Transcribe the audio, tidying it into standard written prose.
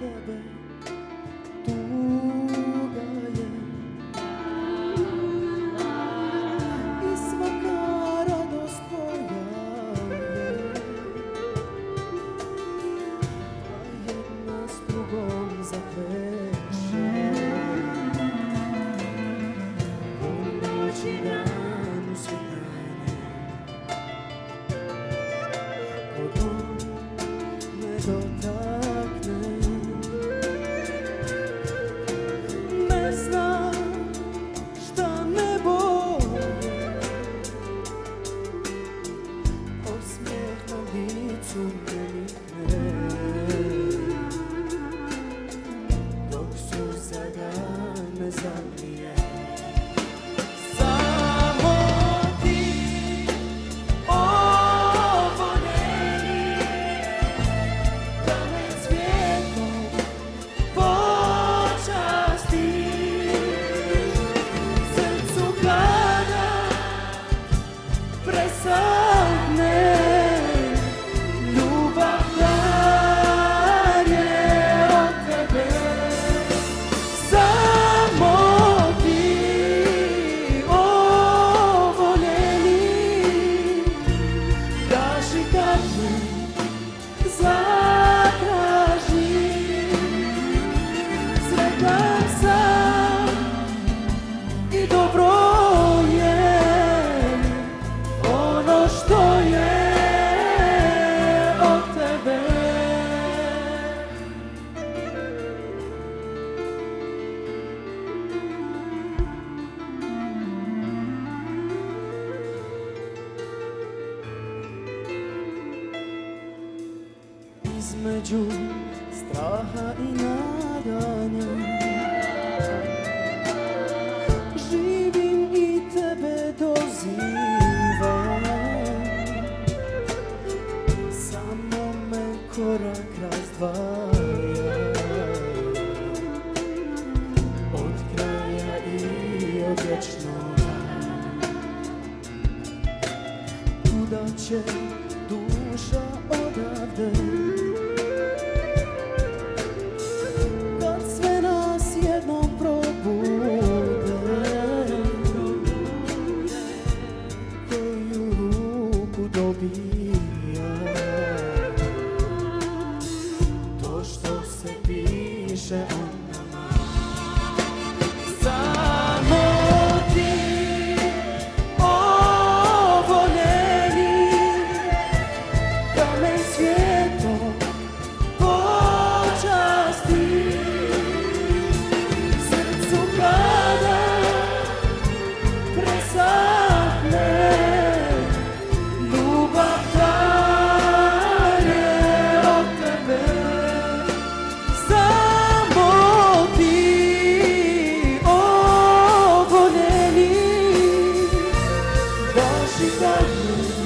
tebe tuga je i svaka radost tvoja je, a jedna s drugom zapleše. U noći danu svjetane, ko on me dotakne, ne znam šta nebo je, osmijeh na licu me nikne, dok suza ga ne zamije. Samo ti, o voljeni, da me cvijetom počastiš, srcu kada presahne, ljubav dalje od tebe. Samo ti, o voljeni, kaži kad me zatraži. Sretan sam i dobro je ono što je od tebe. Između straha i nadanja živim i tebe dozivam, samo me korak razdvaja od kraja i od vječnoga. Kuda će duša odavde kad sve nas jednom probude? Koju ruku dobija to što se piše o nama? Samo ti, o voljeni, da me svijetom počastiš, srcu kada presahne, ljubav dalje od tebe. Samo ti, o voljeni, daš i kad me